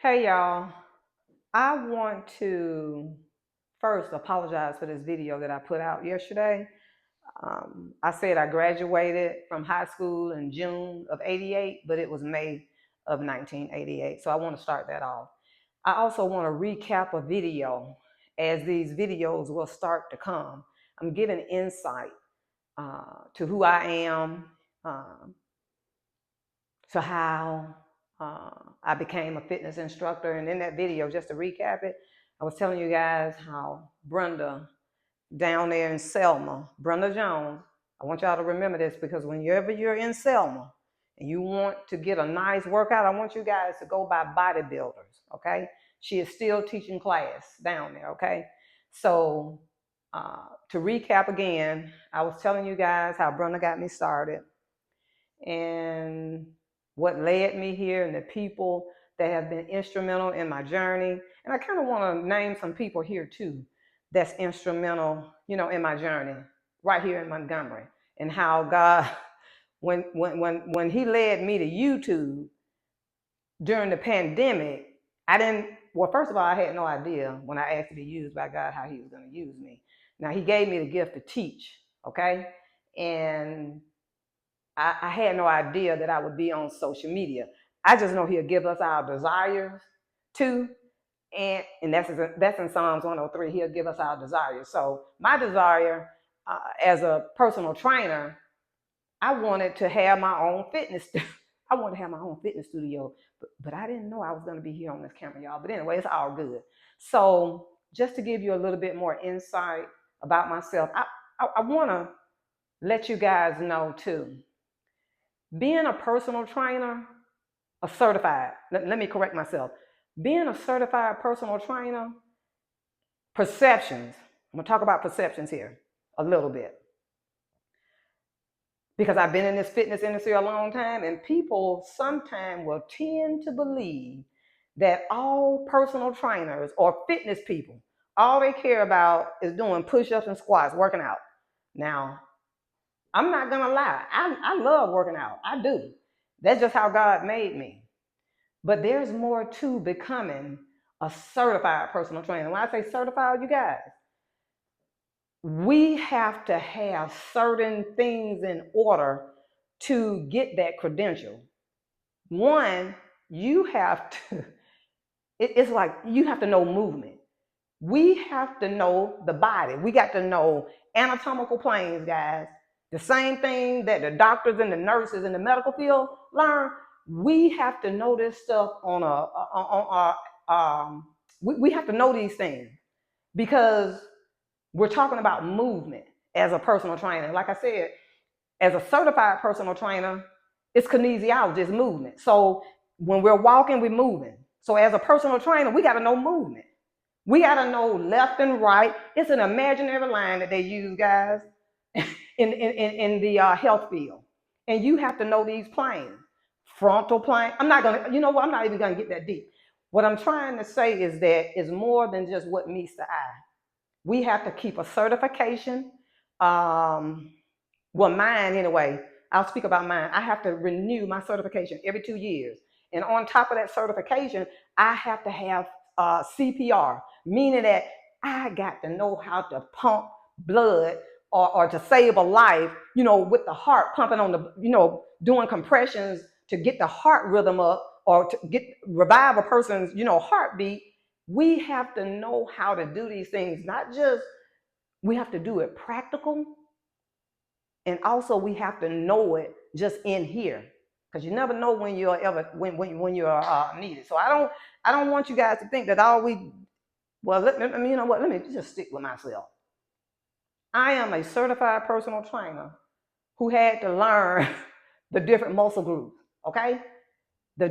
Hey y'all, I want to first apologize for this video that I put out yesterday. I said I graduated from high school in June of 88, but it was May of 1988. So I want to start that off. I also want to recap a video as these videos will start to come. I'm giving insight to who I am, um, to how I became a fitness instructor. And in that video, just to recap it, I was telling you guys how Brenda down there in Selma, Brenda Jones, I want y'all to remember this because whenever you're in Selma and you want to get a nice workout, I want you guys to go by bodybuilders, okay? She is still teaching class down there, okay? So to recap again, I was telling you guys how Brenda got me started and what led me here and the people that have been instrumental in my journey. And I kind of want to name some people here too that's instrumental, in my journey right here in Montgomery, and how God, when He led me to YouTube during the pandemic, I didn't. Well, first of all, I had no idea when I asked to be used by God how He was going to use me. Now He gave me the gift to teach, okay, and I had no idea that I would be on social media. I just know He'll give us our desires too. And that's in Psalms 103. He'll give us our desires. So my desire as a personal trainer, I wanted to have my own fitness. I wanted to have my own fitness studio, but I didn't know I was going to be here on this camera, y'all. But anyway, it's all good. So just to give you a little bit more insight about myself, I want to let you guys know too. Being a personal trainer, a certified, let me correct myself. Being a certified personal trainer, perceptions, I'm gonna talk about perceptions here a little bit because I've been in this fitness industry a long time, and people sometimes will tend to believe that all personal trainers or fitness people, all they care about is doing push-ups and squats, working out. Now, I'm not gonna lie, I love working out. I do. That's just how God made me. But there's more to becoming a certified personal trainer. When I say certified, you guys, we have to have certain things in order to get that credential. One, you have to, it's like you have to know movement. We have to know the body. We got to know anatomical planes, guys. The same thing that the doctors and the nurses in the medical field learn. We have to know this stuff we have to know these things because we're talking about movement as a personal trainer. Like I said, as a certified personal trainer, it's kinesiology, it's movement. So when we're walking, we're moving. So as a personal trainer, we got to know movement. We got to know left and right. It's an imaginary line that they use, guys, in the health field. And you have to know these planes. Frontal plane. I'm not going to, you know what? I'm not even going to get that deep. What I'm trying to say is that it's more than just what meets the eye. We have to keep a certification. Well, mine anyway. I'll speak about mine. I have to renew my certification every 2 years. And on top of that certification, I have to have CPR, meaning that I got to know how to pump blood or to save a life, with the heart pumping on the, doing compressions to get the heart rhythm up or to revive a person's, heartbeat. We have to know how to do these things, not just we have to do it practical, and also we have to know it just in here because you never know when you're ever when you're needed. So I don't want you guys to think that all we let me you know what, let me just stick with myself. I am a certified personal trainer who had to learn the different muscle groups, okay? The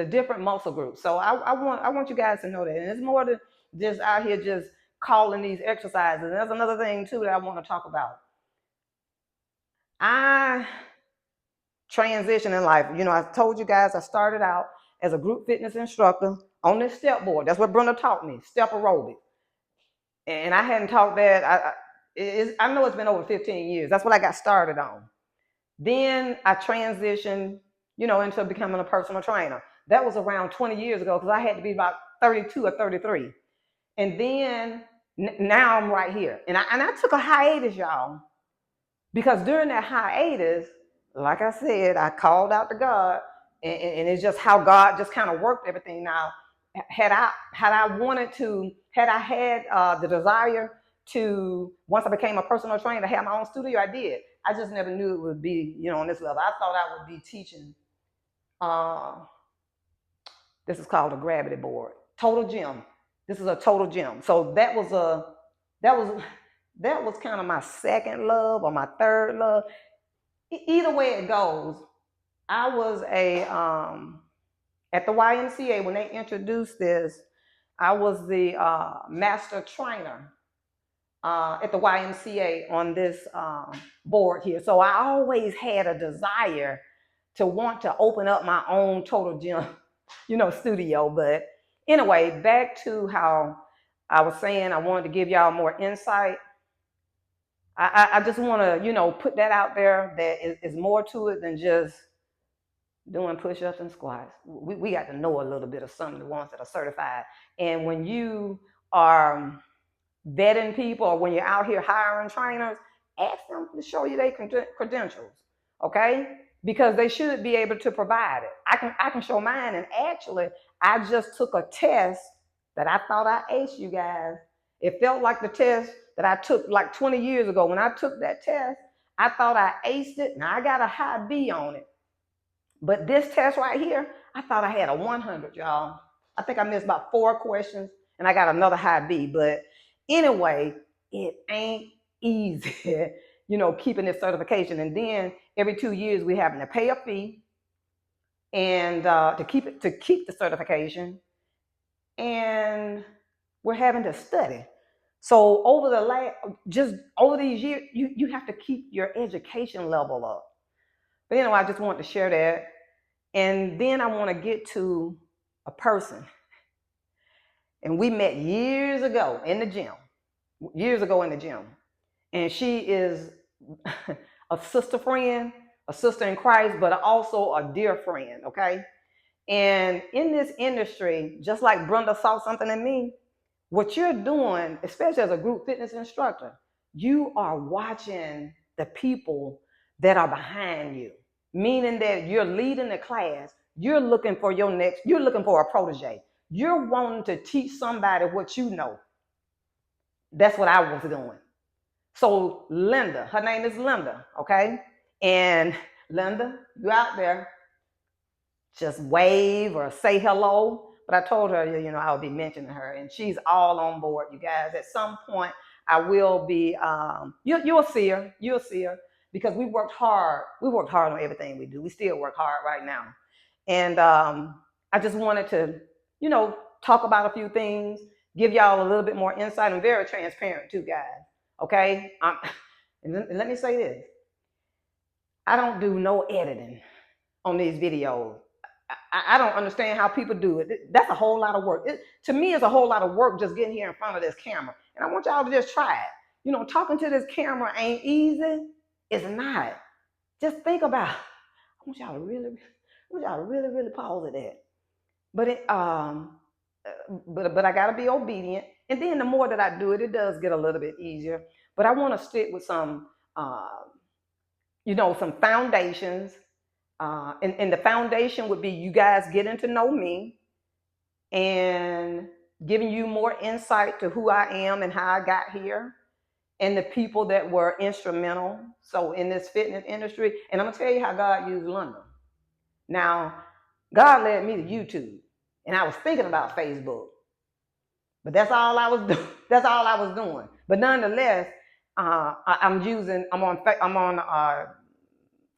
different muscle groups. So I want you guys to know that. And it's more than just out here just calling these exercises. And that's another thing too that I want to talk about. I transition in life. I told you guys I started out as a group fitness instructor on this step board. That's what Brenda taught me, step aerobic. And I hadn't taught that. I know it's been over 15 years. That's what I got started on. Then I transitioned, into becoming a personal trainer. That was around 20 years ago because I had to be about 32 or 33. And then now I'm right here. And I took a hiatus, y'all, because during that hiatus, like I said, I called out to God, and it's just how God just kind of worked everything. Now, had I had the desire to, once I became a personal trainer, to have my own studio, I did. I just never knew it would be, on this level. I thought I would be teaching. Uh, this is called a gravity board, total gym. This is a total gym. So that was that was kind of my second love or my third love. Either way it goes, I was at the YMCA when they introduced this. I was the master trainer at the YMCA on this board here. So I always had a desire to want to open up my own total gym, studio. But anyway, back to how I was saying, I wanted to give y'all more insight. I just want to, put that out there that is more to it than just doing push-ups and squats. We got to know a little bit of some of the ones that are certified. And when you are vetting people, or when you're out here hiring trainers, ask them to show you their credentials, okay? Because they should be able to provide it. I can show mine, and actually, I just took a test that I thought I aced, you guys. It felt like the test that I took like 20 years ago. When I took that test, I thought I aced it. Now I got a high B on it. But this test right here, I thought I had a 100, y'all. I think I missed about 4 questions, and I got another high B. But anyway, it ain't easy, keeping this certification. And then every 2 years, we having to pay a fee and to keep the certification, and we're having to study. So over these years, you have to keep your education level up. But anyway, I just wanted to share that. And then I want to get to a person. And we met years ago in the gym. And she is a sister friend, a sister in Christ, but also a dear friend, okay? And in this industry, just like Brenda saw something in me, what you're doing, especially as a group fitness instructor, you are watching the people that are behind you, meaning that you're leading the class. You're looking for you're looking for a protege. You're wanting to teach somebody what you know. That's what I was doing. So Linda, her name is Linda, okay? And Linda, you out there, just wave or say hello. But I told her, I'll be mentioning her, and she's all on board, you guys. At some point, I will be, you'll see her, because we worked hard. We worked hard on everything we do. We still work hard right now. And I just wanted to, talk about a few things, give y'all a little bit more insight. I'm very transparent too, guys, okay? And let me say this. I don't do no editing on these videos. I don't understand how people do it. That's a whole lot of work. To me, it's a whole lot of work just getting here in front of this camera. And I want y'all to just try it. Talking to this camera ain't easy. It's not. Just think about it. I want y'all to really, really pause at that. But I gotta be obedient. And then the more that I do it, it does get a little bit easier. But I want to stick with some, some foundations. And the foundation would be you guys getting to know me and giving you more insight to who I am and how I got here and the people that were instrumental. So in this fitness industry, and I'm gonna tell you how God used London. Now, God led me to YouTube, and I was thinking about Facebook, but that's all I was doing. That's all I was doing. But nonetheless, I'm on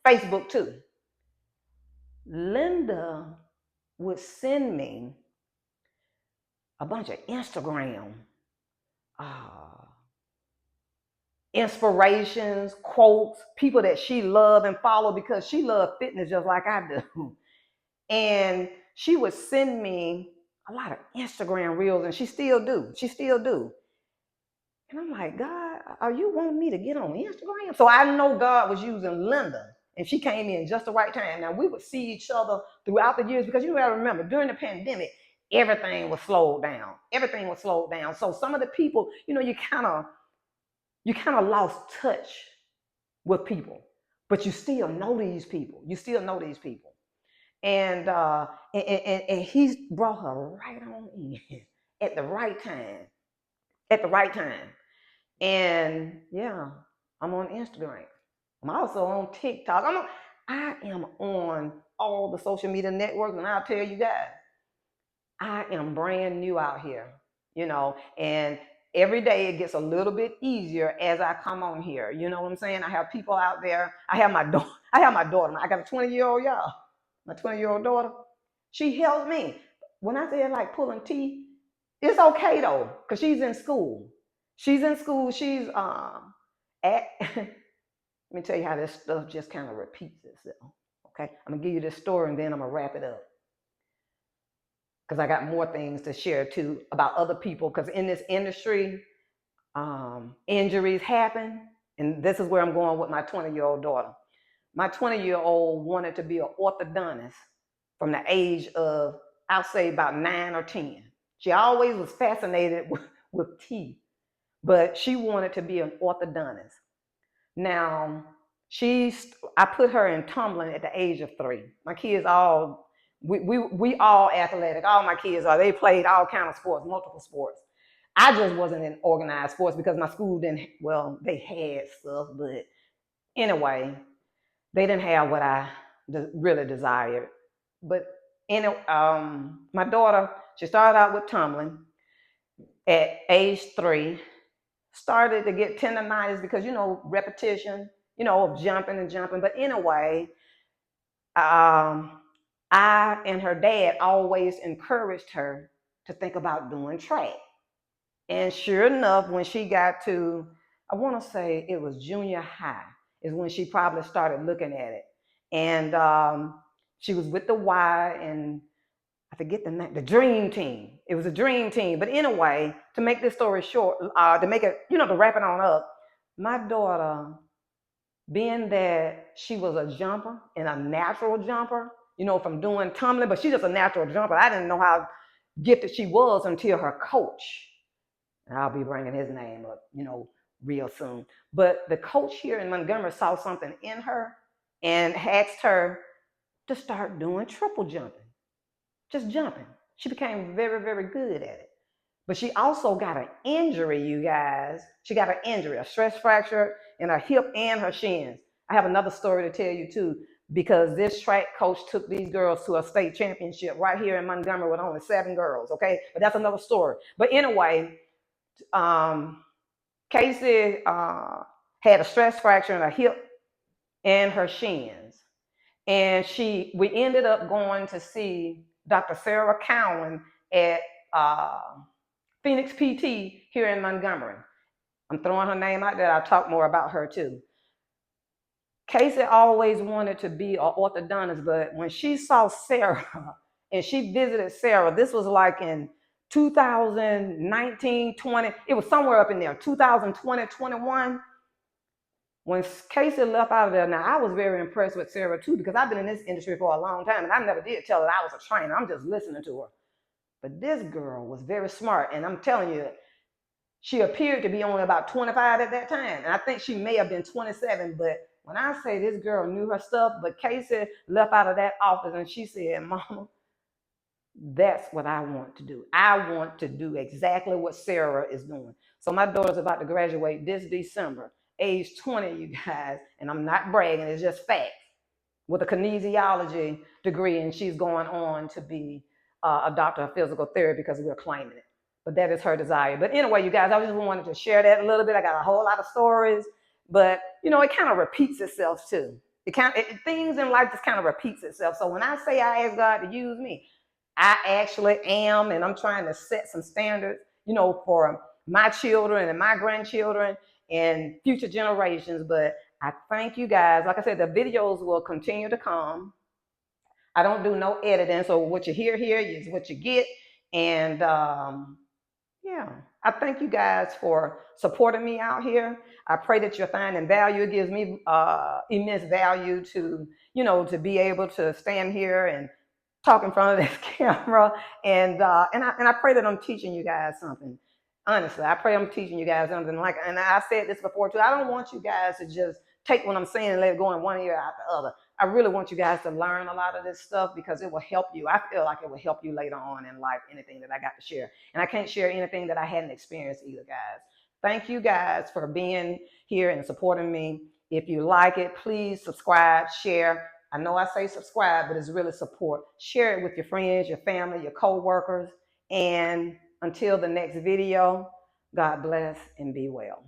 Facebook too. Linda would send me a bunch of Instagram inspirations, quotes, people that she loved and followed because she loved fitness just like I do. And she would send me a lot of Instagram reels, and she still do. And I'm like, God, are you wanting me to get on Instagram? So I know God was using Linda And she came in just the right time. Now, we would see each other throughout the years because you got to remember, during the pandemic, everything was slowed down. Everything was slowed down. So some of the people, you kind of lost touch with people, but you still know these people. You still know these people. And he brought her right on in at the right time. At the right time. And yeah, I'm on Instagram. I'm also on TikTok. I am on all the social media networks, and I'll tell you guys, I am brand new out here, and every day it gets a little bit easier as I come on here. You know what I'm saying? I have people out there. I have my daughter. I got a 20-year-old, y'all. My 20-year-old daughter. She helped me. When I say like pulling teeth, it's okay though, because she's in school. She's in school. She's at let me tell you how this stuff just kind of repeats itself. Okay. I'm gonna give you this story and then I'm gonna wrap it up. Because I got more things to share too about other people. Because in this industry, injuries happen. And this is where I'm going with my 20-year-old daughter. My 20-year-old wanted to be an orthodontist from the age of, I'll say about 9 or 10. She always was fascinated with teeth, but she wanted to be an orthodontist. Now, I put her in tumbling at the age of 3. My kids we all athletic. All my kids they played all kind of sports, multiple sports. I just wasn't in organized sports because my school they had stuff, but anyway, they didn't have what I really desired. But my daughter, she started out with tumbling at age 3, started to get tendonitis because, repetition, of jumping and jumping. But anyway, I and her dad always encouraged her to think about doing track. And sure enough, when she got to, I want to say it was junior high, is when she probably started looking at it. And she was with the Y, and I forget the name, the Dream Team. It was a Dream Team. But anyway, to make this story short, to make it, to wrap it on up, my daughter, being that she was a jumper and a natural jumper, from doing tumbling, but she's just a natural jumper. I didn't know how gifted she was until her coach, and I'll be bringing his name up, real soon. But the coach here in Montgomery saw something in her and asked her to start doing triple jumping, just jumping. She became very, very good at it. But she also got an injury, you guys. She got an injury, a stress fracture in her hip and her shins. I have another story to tell you too, because this track coach took these girls to a state championship right here in Montgomery with only 7 girls, okay? But that's another story. But anyway, Casey had a stress fracture in her hip and her shins. And we ended up going to see Dr. Sarah Cowan at Phoenix PT here in Montgomery. I'm throwing her name out there. I'll talk more about her too. Casey always wanted to be an orthodontist, but when she saw Sarah and she visited Sarah, this was like in 2019, 20, it was somewhere up in there, 2020, 21. When Casey left out of there, now I was very impressed with Sarah too, because I've been in this industry for a long time and I never did tell her I was a trainer. I'm just listening to her. But this girl was very smart, and I'm telling you, she appeared to be only about 25 at that time. And I think she may have been 27, but when I say this girl knew her stuff, but Casey left out of that office and she said, Mama, that's what I want to do. I want to do exactly what Sarah is doing. So my daughter's about to graduate this December, age 20, you guys, and I'm not bragging, it's just facts, with a kinesiology degree, and she's going on to be a doctor of physical therapy because we're claiming it. But that is her desire. But anyway, you guys, I just wanted to share that a little bit. I got a whole lot of stories, but it kind of repeats itself too. Things in life just kind of repeats itself. So when I say I ask God to use me, I actually am, and I'm trying to set some standards, for my children and my grandchildren and future generations. But I thank you guys. Like I said, the videos will continue to come. I don't do no editing, so what you hear here is what you get. And Yeah. I thank you guys for supporting me out here. I pray that you're finding value. It gives me immense value to, to be able to stand here and talk in front of this camera. And I pray that I'm teaching you guys something. Honestly, I pray I'm teaching you guys something. And I said this before too. I don't want you guys to just take what I'm saying and let it go in one ear out the other. I really want you guys to learn a lot of this stuff because it will help you. I feel like it will help you later on in life, anything that I got to share. And I can't share anything that I hadn't experienced either, guys. Thank you guys for being here and supporting me. If you like it, please subscribe, share. I know I say subscribe, but it's really support. Share it with your friends, your family, your co-workers. And until the next video, God bless and be well.